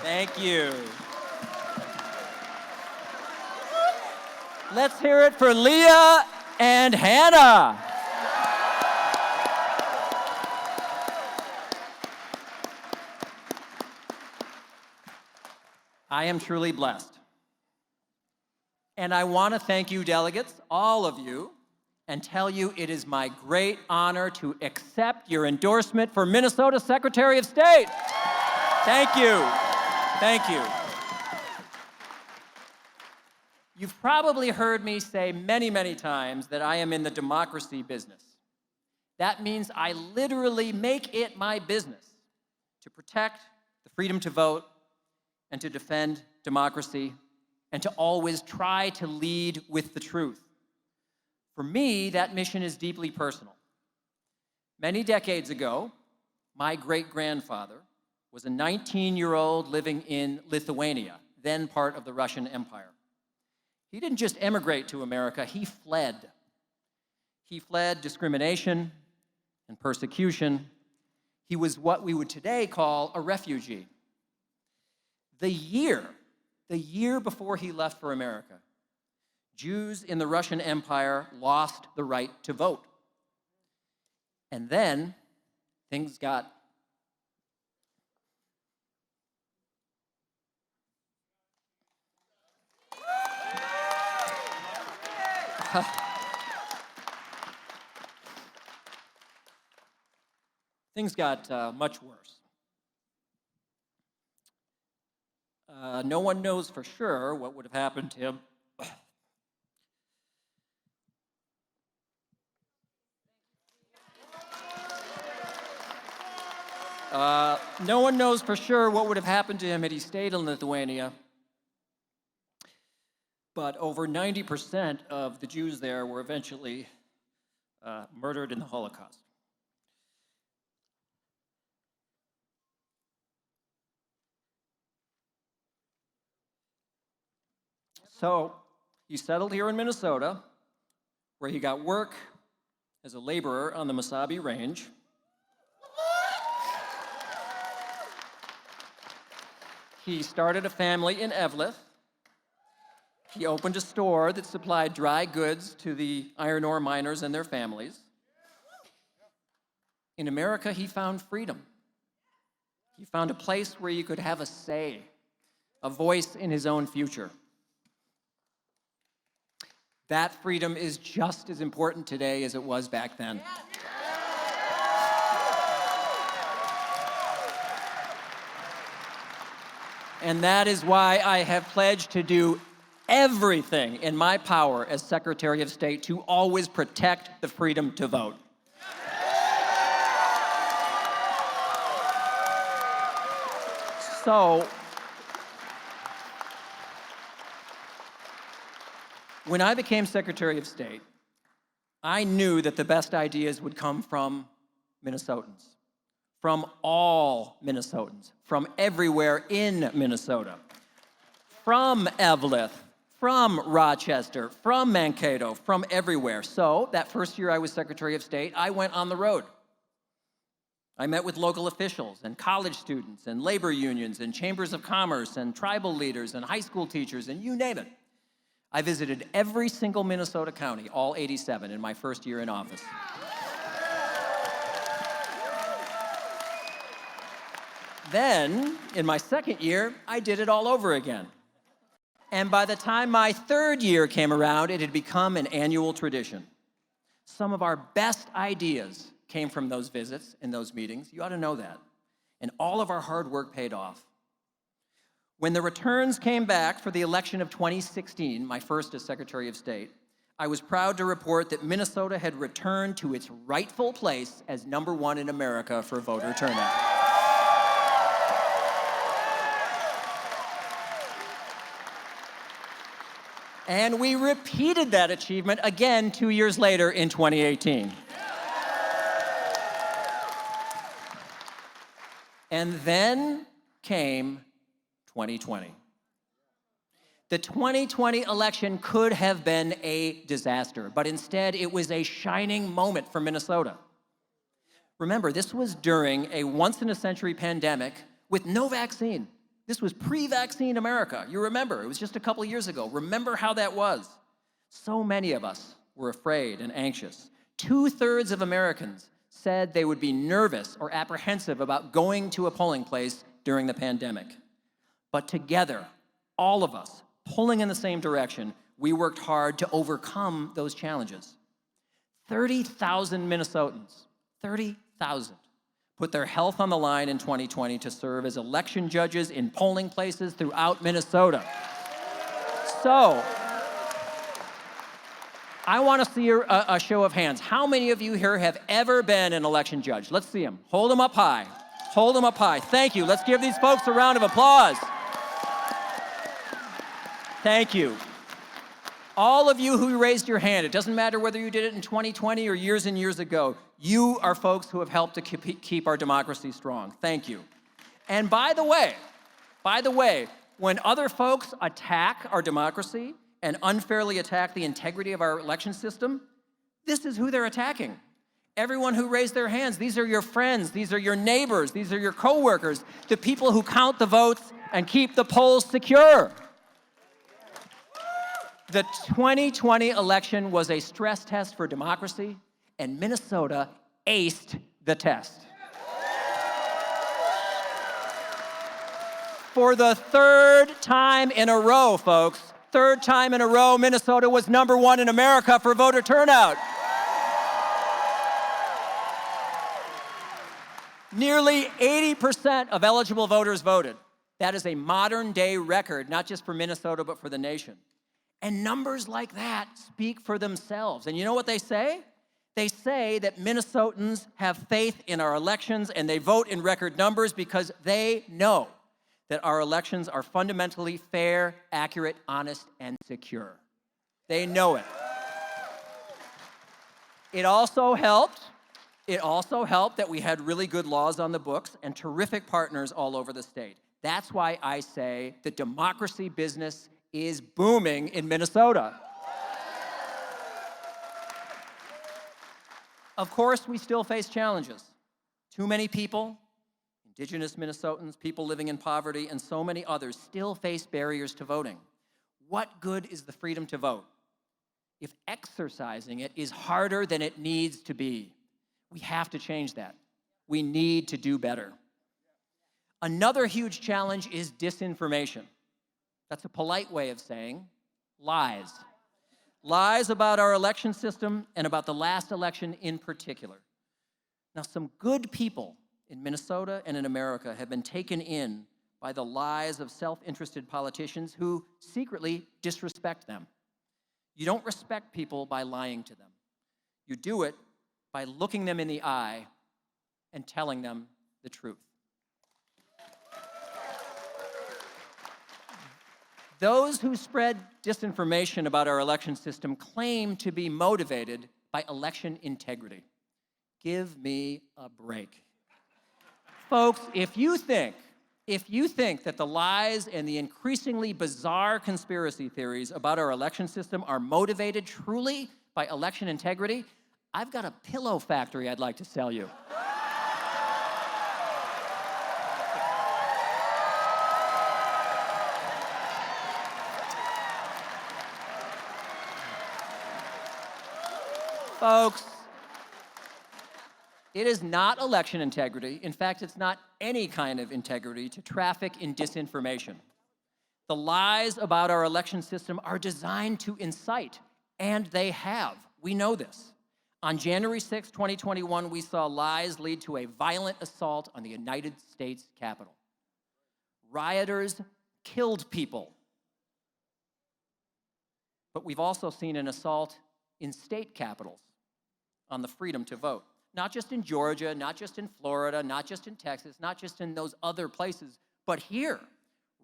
Thank you. Let's hear it for Leah and Hannah. I am truly blessed. And I want to thank you, delegates, all of you, and tell you it is my great honor to accept your endorsement for Minnesota Secretary of State. Thank you. Thank you. You've probably heard me say many, many times that I am in the democracy business. That means I literally make it my business to protect the freedom to vote and to defend democracy and to always try to lead with the truth. For me, that mission is deeply personal. Many decades ago, my great-grandfather was a 19-year-old living in Lithuania, then part of the Russian Empire. He didn't just emigrate to America, he fled. He fled discrimination and persecution. He was what we would today call a refugee. The year before he left for America, Jews in the Russian Empire lost the right to vote. And then things got much worse. No one knows for sure what would have happened to him. No one knows for sure what would have happened to him had he stayed in Lithuania. But over 90% of the Jews there were eventually murdered in the Holocaust. So he settled here in Minnesota, where he got work as a laborer on the Mesabi Range. He started a family in Evlith. He opened a store that supplied dry goods to the iron ore miners and their families. In America, he found freedom. He found a place where he could have a say, a voice in his own future. That freedom is just as important today as it was back then. And that is why I have pledged to do everything in my power as Secretary of State to always protect the freedom to vote. So, when I became Secretary of State, I knew that the best ideas would come from Minnesotans, from all Minnesotans, from everywhere in Minnesota, from Evlith, from Rochester, from Mankato, from everywhere. So that first year I was Secretary of State, I went on the road. I met with local officials and college students and labor unions and chambers of commerce and tribal leaders and high school teachers and you name it. I visited every single Minnesota county, all 87, in my first year in office. Then, in my second year, I did it all over again. And by the time my third year came around, it had become an annual tradition. Some of our best ideas came from those visits and those meetings. You ought to know that. And all of our hard work paid off. When the returns came back for the election of 2016, my first as Secretary of State, I was proud to report that Minnesota had returned to its rightful place as #1 in America for voter turnout. And we repeated that achievement again 2 years later in 2018. And then came 2020. The 2020 election could have been a disaster, but instead it was a shining moment for Minnesota. Remember, this was during a once-in-a-century pandemic with no vaccine, This was pre-vaccine America. You remember, it was just a couple years ago. Remember how that was. So many of us were afraid and anxious. 2/3 of Americans said they would be nervous or apprehensive about going to a polling place during the pandemic. But together, all of us, pulling in the same direction, we worked hard to overcome those challenges. 30,000 Minnesotans, 30,000, put their health on the line in 2020 to serve as election judges in polling places throughout Minnesota. So, I want to see a show of hands. How many of you here have ever been an election judge? Let's see them. Hold them up high. Hold them up high. Thank you. Let's give these folks a round of applause. Thank you. All of you who raised your hand, it doesn't matter whether you did it in 2020 or years and years ago, you are folks who have helped to keep our democracy strong. Thank you. And by the way, when other folks attack our democracy and unfairly attack the integrity of our election system, this is who they're attacking. Everyone who raised their hands, these are your friends, these are your neighbors, these are your coworkers, the people who count the votes and keep the polls secure. The 2020 election was a stress test for democracy, and Minnesota aced the test. For the third time in a row, folks, third time in a row, Minnesota was #1 in America for voter turnout. Nearly 80% of eligible voters voted. That is a modern-day record, not just for Minnesota, but for the nation. And numbers like that speak for themselves. And you know what they say? They say that Minnesotans have faith in our elections and they vote in record numbers because they know that our elections are fundamentally fair, accurate, honest, and secure. They know it. It also helped that we had really good laws on the books and terrific partners all over the state. That's why I say the democracy business is booming in Minnesota. Of course, we still face challenges. Too many people, Indigenous Minnesotans, people living in poverty, and so many others still face barriers to voting. What good is the freedom to vote if exercising it is harder than it needs to be? We have to change that. We need to do better. Another huge challenge is disinformation. That's a polite way of saying lies. Lies about our election system and about the last election in particular. Now, some good people in Minnesota and in America have been taken in by the lies of self-interested politicians who secretly disrespect them. You don't respect people by lying to them. You do it by looking them in the eye and telling them the truth. Those who spread disinformation about our election system claim to be motivated by election integrity. Give me a break. Folks, if you think that the lies and the increasingly bizarre conspiracy theories about our election system are motivated truly by election integrity, I've got a pillow factory I'd like to sell you. Folks, it is not election integrity. In fact, it's not any kind of integrity to traffic in disinformation. The lies about our election system are designed to incite, and they have. We know this. On January 6, 2021, we saw lies lead to a violent assault on the United States Capitol. Rioters killed people. But we've also seen an assault in state capitals on the freedom to vote. Not just in Georgia, not just in Florida, not just in Texas, not just in those other places, but here,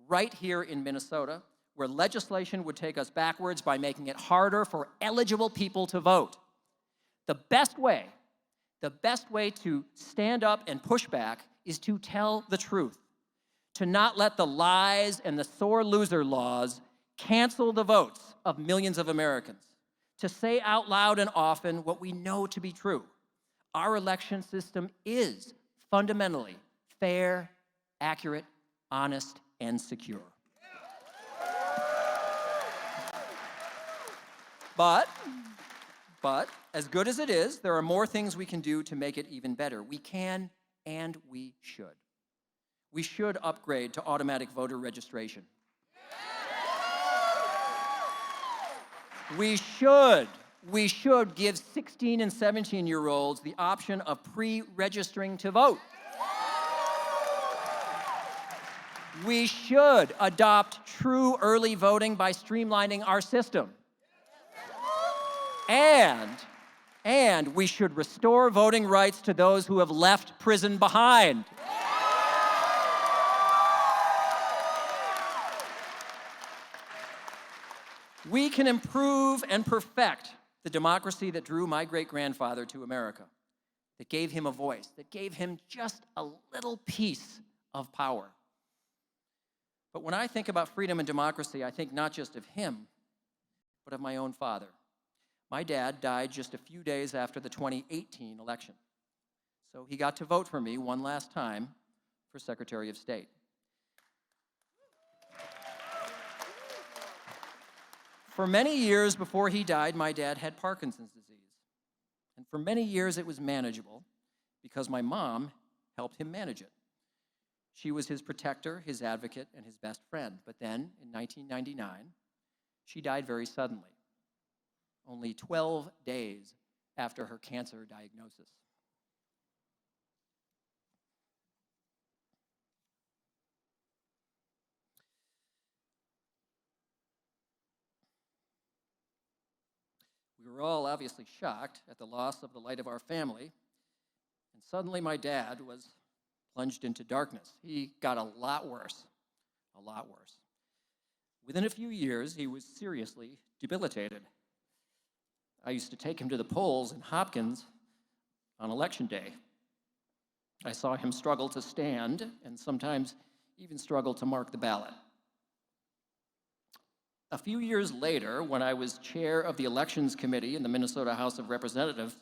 right here in Minnesota, where legislation would take us backwards by making it harder for eligible people to vote. The best way to stand up and push back is to tell the truth, to not let the lies and the sore loser laws cancel the votes of millions of Americans, to say out loud and often what we know to be true. Our election system is fundamentally fair, accurate, honest, and secure. But, as good as it is, there are more things we can do to make it even better. We can and we should. We should upgrade to automatic voter registration. We should give 16 and 17-year-olds the option of pre-registering to vote. We should adopt true early voting by streamlining our system. And we should restore voting rights to those who have left prison behind. We can improve and perfect the democracy that drew my great-grandfather to America, that gave him a voice, that gave him just a little piece of power. But when I think about freedom and democracy, I think not just of him, but of my own father. My dad died just a few days after the 2018 election, so he got to vote for me one last time for Secretary of State. For many years before he died, my dad had Parkinson's disease. And for many years it was manageable because my mom helped him manage it. She was his protector, his advocate, and his best friend. But then, in 1999, she died very suddenly, only 12 days after her cancer diagnosis. We were all obviously shocked at the loss of the light of our family, and suddenly my dad was plunged into darkness. He got a lot worse. Within a few years, he was seriously debilitated. I used to take him to the polls in Hopkins on Election Day. I saw him struggle to stand and sometimes even struggle to mark the ballot. A few years later, when I was chair of the Elections Committee in the Minnesota House of Representatives,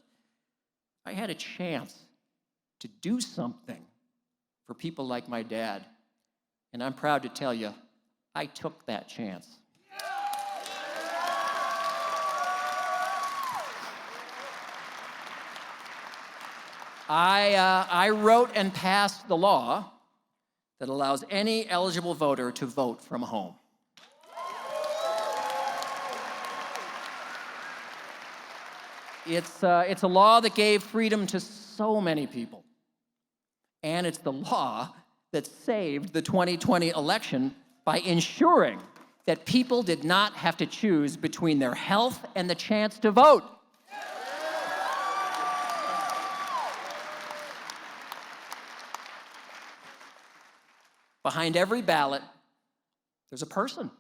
I had a chance to do something for people like my dad. And I'm proud to tell you, I took that chance. I wrote and passed the law that allows any eligible voter to vote from home. It's a law that gave freedom to so many people. And it's the law that saved the 2020 election by ensuring that people did not have to choose between their health and the chance to vote. Behind every ballot, there's a person,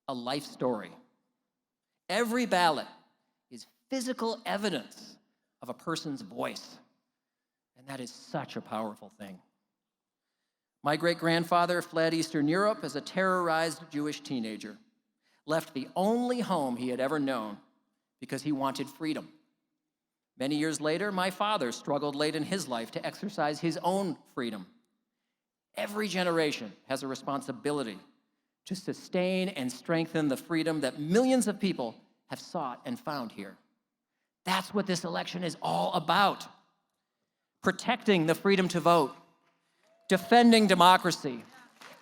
a life story. Every ballot is physical evidence of a person's voice, and that is such a powerful thing. My great-grandfather fled Eastern Europe as a terrorized Jewish teenager, left the only home he had ever known because he wanted freedom. Many years later, my father struggled late in his life to exercise his own freedom. Every generation has a responsibility to sustain and strengthen the freedom that millions of people have sought and found here. That's what this election is all about. Protecting the freedom to vote, defending democracy,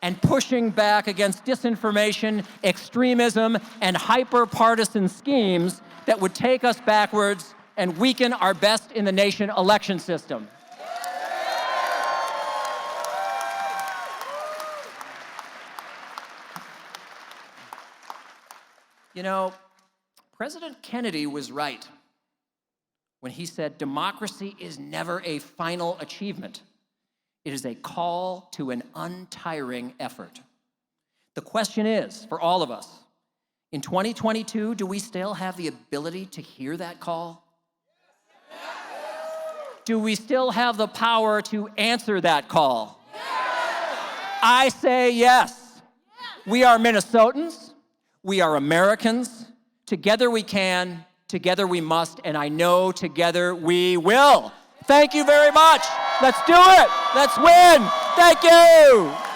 and pushing back against disinformation, extremism, and hyper-partisan schemes that would take us backwards and weaken our best-in-the-nation election system. You know, President Kennedy was right when he said democracy is never a final achievement. It is a call to an untiring effort. The question is, for all of us, in 2022, do we still have the ability to hear that call? Do we still have the power to answer that call? I say yes. We are Minnesotans. We are Americans. Together we can, together we must, and I know together we will. Thank you very much. Let's do it. Let's win. Thank you.